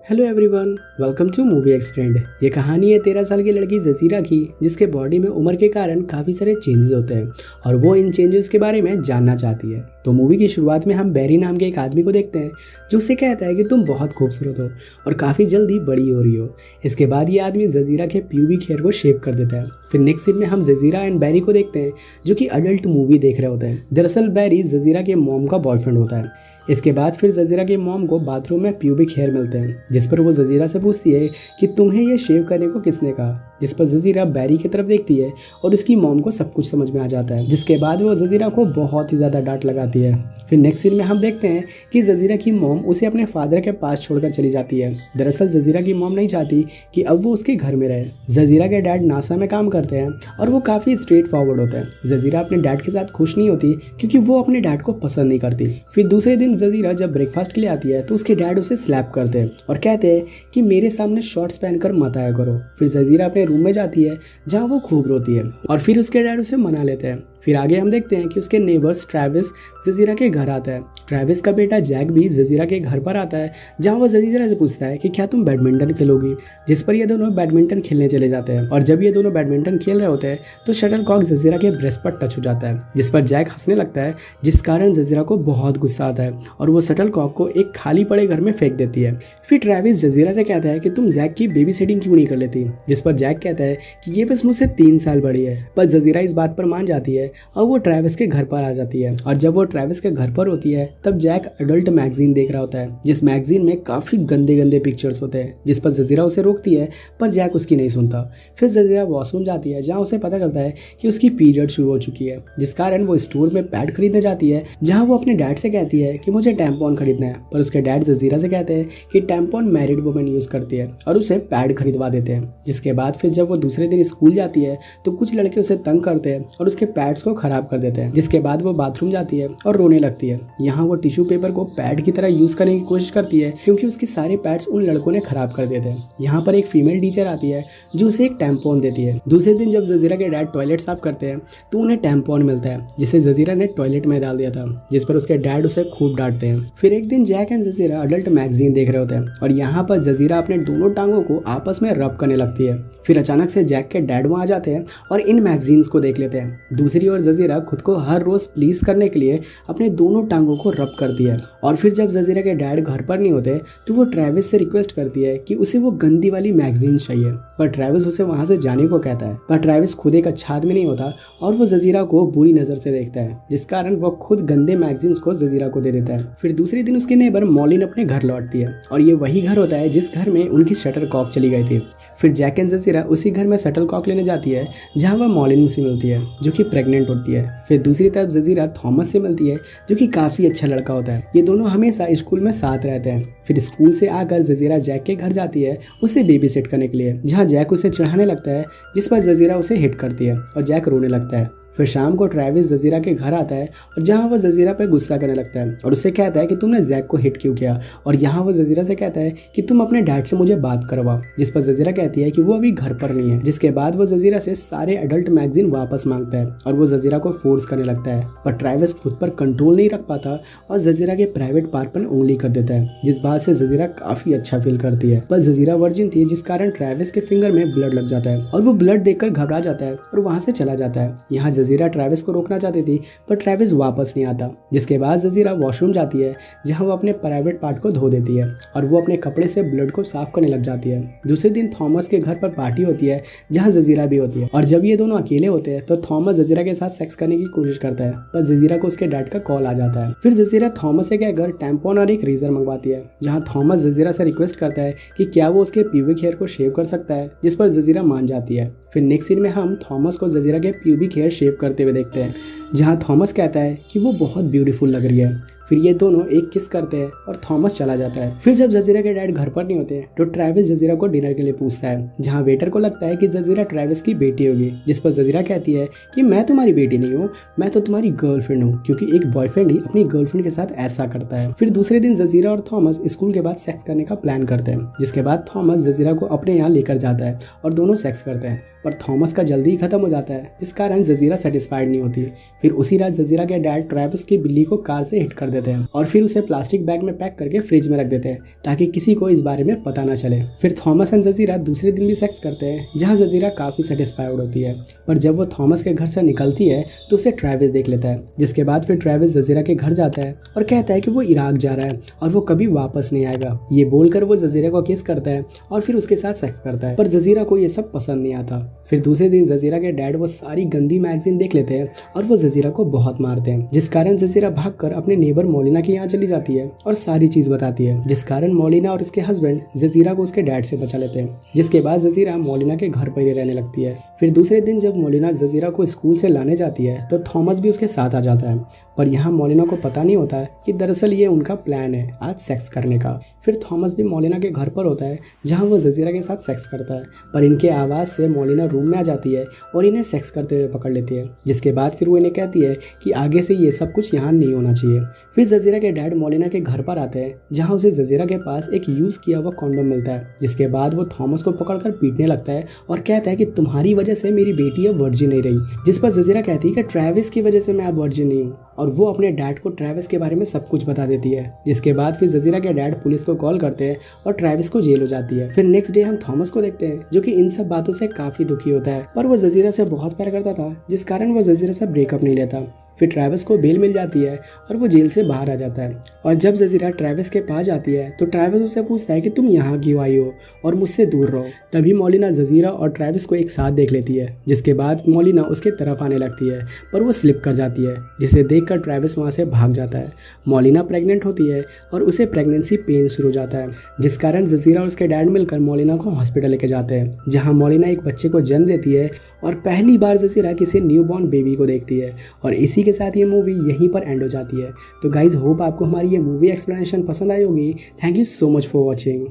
Hello everyone, welcome to movie explained. ये कहानी है 13 साल की लड़की जजीरा की, जिसके बॉडी में उम्र के कारण काफ़ी सारे चेंजेस होते हैं और वो इन चेंजेस के बारे में जानना चाहती है। तो मूवी की शुरुआत में हम बैरी नाम के एक आदमी को देखते हैं जो उससे कहता है कि तुम बहुत खूबसूरत हो और काफ़ी जल्दी बड़ी हो रही हो। इसके बाद ये आदमी जजीरा के प्यूबिक हेयर को शेव कर देता है। फिर नेक्स्ट सीन में हम जजीरा एंड बैरी को देखते हैं जो कि अडल्ट मूवी देख रहे होते हैं। दरअसल बैरी जजीरा के मॉम का बॉयफ्रेंड होता है। इसके बाद फिर जजीरा के मॉम को बाथरूम में प्यूबिक हेयर मिलते हैं, जिस पर वो जजीरा से पूछती है कि तुम्हें ये शेव करने को किसने कहा, जिस पर जजीरा बैरी की तरफ देखती है और उसकी मॉम को सब कुछ समझ में आ जाता है, जिसके बाद वो जजीरा को बहुत ही ज़्यादा डांट लगाती है। फिर नेक्स्ट सीन में हम देखते हैं कि जजीरा की मॉम उसे अपने फादर के पास छोड़कर चली जाती है। दरअसल जजीरा की मॉम नहीं चाहती कि अब वो उसके घर में रहे। जजीरा के डैड नासा में काम करते हैं और वो काफ़ी स्ट्रेट फॉरवर्ड होते हैं। जजीरा अपने डैड के साथ खुश नहीं होती क्योंकि वो अपने डैड को पसंद नहीं करती। फिर दूसरे दिन जजीरा जब ब्रेकफास्ट के लिए आती है तो उसके डैड उसे स्लैप करते हैं और कहते हैं कि मेरे सामने शॉर्ट्स पहनकर मत आया करो। फिर जजीरा अपने रूम में जाती है जहां वो खूब रोती है और फिर उसके डैड उसे मना लेते हैं। फिर आगे हम देखते हैं कि उसके नेबर्स ट्रेविस जजीरा के घर आता है। ट्रेविस का बेटा जैक भी जजीरा के घर पर आता है जहां वो जजीरा से पूछता है कि क्या तुम बैडमिंटन खेलोगी, जिस पर ये दोनों बैडमिंटन खेलने चले जाते हैं। और जब ये दोनों बैडमिंटन खेल रहे होते हैं तो शटल कॉक जजीरा के ब्रेस्ट पर टच हो जाता है, जिस पर जैक हंसने लगता है, जिस कारण जजीरा को बहुत गुस्सा आता है और वो शटल कॉक को एक खाली पड़े घर में फेंक देती है। फिर ट्रेविस जजीरा से कहता है कि तुम जैक की बेबी सिटिंग क्यों नहीं कर लेती, जिस पर जैक कहता है कि ये बस मुझसे 3 साल बड़ी है। पर जजीरा इस बात पर मान जाती है और वो ट्रेविस के घर पर आ जाती है। और जब वो ट्रेविस के घर पर होती है तब जैक अडल्ट मैगजीन देख रहा होता है, जिस मैगजीन में काफी गंदे गंदे पिक्चर्स होते हैं, जिस पर जजीरा उसे रोकती है पर जैक उसकी नहीं सुनता। फिर जजीरा वॉशरूम जाती है जहाँ उसे पता चलता है कि उसकी पीरियड शुरू हो चुकी है, जिस कारण वो स्टोर में पैड खरीदने जाती है जहाँ वो अपने डैड से कहती है कि मुझे टैम्पॉन खरीदना है। पर उसके डैड जजीरा से कहते हैं कि टैम्पॉन मैरिड वुमेन यूज करती है और उसे पैड खरीदवा देते हैं। जिसके बाद फिर जब वो दूसरे दिन स्कूल जाती है तो कुछ लड़के उसे तंग करते हैं और उसके पैड्स को खराब कर देते हैं। जिसके बाद वो बाथरूम जाती है और रोने लगती है। यहाँ वो टिश्यू पेपर को पैड की तरह यूज करने की कोशिश करती है क्योंकि उसके सारे पैड्स उन लड़कों ने खराब कर देते हैं। यहाँ पर एक फीमेल टीचर आती है जो उसे एक टैम्पॉन देती है। दूसरे दिन जब जजीरा के डैड टॉयलेट साफ करते हैं तो उन्हें टैम्पॉन मिलता है जिसे जजीरा ने टॉयलेट में डाल दिया था, जिस पर उसके डैड उसे खूब डांटते हैं। फिर एक दिन जैक एंड जजीरा अडल्ट मैगजीन देख रहे होते हैं और यहाँ पर जजीरा अपने दोनों टांगों को आपस में रब करने लगती है। फिर अचानक से जैक के डैड वहाँ आ जाते हैं और इन मैगजीन्स को देख लेते हैं। दूसरी ओर जजीरा खुद को हर रोज प्लीज करने के लिए अपने दोनों टांगों को रब करती है। और फिर जब जजीरा के डैड घर पर नहीं होते तो वो ट्रेविस से रिक्वेस्ट करती है कि उसे वो गंदी वाली मैगजीन चाहिए, पर ट्रेविस उसे वहां से जाने को कहता है। पर ट्रेविस खुद एक अच्छा आदमी नहीं होता और वो जजीरा को बुरी नजर से देखता है, जिस कारण वो खुद गंदे मैगजीन्स को जजीरा को दे देता है। फिर दूसरे दिन उसके नेबर मॉलिन अपने घर लौटती है और ये वही घर होता है जिस घर में उनकी शटर कॉक चली गई थी। फिर जैक एंड जजीरा उसी घर में शटल कॉक लेने जाती है जहां वह मॉलिन से मिलती है जो कि प्रेग्नेंट होती है। फिर दूसरी तरफ जजीरा थॉमस से मिलती है जो कि काफ़ी अच्छा लड़का होता है। ये दोनों हमेशा स्कूल में साथ रहते हैं। फिर स्कूल से आकर जजीरा जैक के घर जाती है उसे बेबी सेट करने के लिए, जहाँ जैक उसे चिढ़ाने लगता है, जिस पर जजीरा उसे हिट करती है और जैक रोने लगता है। फिर शाम को ट्रेविस जजीरा के घर आता है और जहाँ वह जजीरा पर गुस्सा करने लगता है और उससे कहता है कि तुमने जैक को हिट क्यों किया। और यहाँ वो जजीरा से कहता है कि तुम अपने डैड से मुझे बात करवाओ, जिस पर जजीरा कहती है कि वो अभी घर पर नहीं है। जिसके बाद वो जजीरा से सारे अडल्ट मैगजीन वापस मांगता है और वो जजीरा को फोर्स करने लगता है। पर ट्रेविस खुद पर कंट्रोल नहीं रख पाता और जजीरा के प्राइवेट पार्ट पर उंगली कर देता है, जिस बात से जजीरा काफी अच्छा फील करती है। बस जजीरा वर्जिन थी, जिस कारण ट्रेविस के फिंगर में ब्लड लग जाता है और वो ब्लड देखकर घबरा जाता है और वहां से चला जाता है। यहाँ जजीरा ट्रेविस को रोकना चाहती थी पर ट्रेविस वापस नहीं आता। जिसके बाद जजीरा वॉशरूम जाती है जहां वो अपने प्राइवेट पार्ट को धो देती है और वो अपने कपड़े से ब्लड को साफ करने लग जाती है। दूसरे दिन थॉमस के घर पर पार्टी होती है जहां जजीरा भी होती है और जब ये दोनों अकेले होते हैं तो थॉमस जजीरा के साथ सेक्स करने की कोशिश करता है, पर जजीरा को उसके डैड का कॉल आ जाता है। फिर जजीरा थॉमस से कहकर टैम्पॉन और एक रेजर मंगवाती है, जहाँ थॉमस जजीरा से रिक्वेस्ट करता है कि क्या वो उसके प्यूबिक हेयर को शेव कर सकता है, जिस पर जजीरा मान जाती है। फिर नेक्स्ट सीन में हम थॉमस को जजीरा के प्यूबिक हेयर शेव करते हुए देखते हैं, जहाँ थॉमस कहता है कि वो बहुत ब्यूटीफुल लग रही है। फिर ये दोनों एक किस करते हैं और थॉमस चला जाता है। फिर जब जजीरा के डैड घर पर नहीं होते तो ट्रेविस जजीरा को डिनर के लिए पूछता है, जहाँ वेटर को लगता है कि जजीरा ट्रेविस की बेटी होगी, जिस पर जजीरा कहती है कि मैं तुम्हारी बेटी नहीं हूँ, मैं तो तुम्हारी गर्लफ्रेंड हूँ, क्योंकि एक बॉयफ्रेंड ही अपनी गर्लफ्रेंड के साथ ऐसा करता है। फिर दूसरे दिन जजीरा और थॉमस स्कूल के बाद सेक्स करने का प्लान करते हैं, जिसके बाद थॉमस जजीरा को अपने यहाँ लेकर जाता है और दोनों सेक्स करते हैं, पर थॉमस का जल्दी ही खत्म हो जाता है, जिस कारण जजीरा सेटिस्फाइड नहीं होती। फिर उसी रात जजीरा के डैड ट्रेविस की बिल्ली को कार से हिट कर देते हैं और फिर उसे प्लास्टिक बैग में पैक करके फ्रिज में रख देते हैं ताकि किसी को इस बारे में पता ना चले। फिर थॉमस एंड जजीरा दूसरे दिन भी सेक्स करते हैं जहाँ जजीरा काफी सेटिस्फाइड होती है, पर जब वो थॉमस के घर से निकलती है तो उसे ट्रेविस देख लेता है। जिसके बाद फिर ट्रेविस जजीरा के घर जाता है और कहता है कि वो इराक जा रहा है और वो कभी वापस नहीं आएगा। ये बोलकर वो जजीरा को किस करता है और फिर उसके साथ सेक्स करता है, पर जजीरा को ये सब पसंद नहीं आता। फिर दूसरे दिन जजीरा के डैड वो सारी गंदी मैगजीन देख लेते हैं और वो जजीरा को बहुत मारते हैं, जिस कारण जजीरा भागकर अपने नेबर मोलिना के यहाँ चली जाती है और सारी चीज बताती है, जिस कारण मोलिना और उसके हस्बैंड जजीरा को उसके डैड से बचा लेते हैं। जिसके बाद जजीरा मोलिना के घर पर ही रहने लगती है। फिर दूसरे दिन जब मोलिना जजीरा को स्कूल से लाने जाती है तो थॉमस भी उसके साथ आ जाता है, पर यहाँ मोलिना को पता नहीं होता है कि दरअसल ये उनका प्लान है आज सेक्स करने का। फिर थॉमस भी मोलिना के घर पर होता है जहाँ वो जजीरा के साथ सेक्स करता है, पर इनके आवाज़ से मोलिना रूम में आ जाती है और इन्हें सेक्स करते हुए पकड़ लेती है। जिसके बाद फिर वो इन्हें कहती है कि आगे से ये सब कुछ यहाँ नहीं होना चाहिए। फिर जजीरा के डैड मोलिना के घर पर आते हैं जहाँ उसे जजीरा के पास एक यूज़ किया हुआ कॉन्डोम मिलता है। जिसके बाद वो थॉमस को पकड़कर पीटने लगता है और कहता है कि तुम्हारी वजह से मेरी बेटी अब वर्जिन नहीं रही। जिस पर जजीरा कहती है कि ट्रेविस की वजह से मैं अब वर्जिन नहीं हूँ, और वो अपने डैड को ट्रेविस के बारे में सब कुछ बता देती है। जिसके बाद फिर जजीरा के डैड पुलिस को कॉल करते हैं और ट्रेविस को जेल हो जाती है। फिर नेक्स्ट डे हम थॉमस को देखते हैं जो कि इन सब बातों से काफी दुखी होता है, पर वो जजीरा से बहुत प्यार करता था जिस कारण वो जजीरा से ब्रेकअप नहीं लेता। फिर ट्रेविस को बेल मिल जाती है और वो जेल से बाहर आ जाता है। और जब जजीरा ट्रेविस के पास जाती है तो ट्रेविस उससे पूछता है कि तुम यहाँ क्यों आई हो और मुझसे दूर रहो। तभी मोलिना जजीरा और ट्रेविस को एक साथ देख लेती है, जिसके बाद मोलिना उसके तरफ आने लगती है पर वो स्लिप कर जाती है, जिसे देखकर ट्रेविस वहाँ से भाग जाता है। मोलिना प्रेग्नेंट होती है और उसे प्रेगनेंसी पेन शुरू हो जाता है, जिस कारण जजीरा और उसके डैड मिलकर मोलिना को हॉस्पिटल लेके जाते हैं जहाँ मोलिना एक बच्चे को जन्म देती है और पहली बार जजीरा किसी न्यूबॉर्न बेबी को देखती है। और इसी के साथ ये मूवी यहीं पर एंड हो जाती है। तो गाइज होप आपको हमारी ये मूवी एक्सप्लेनेशन पसंद आई होगी। Thank you so much for watching.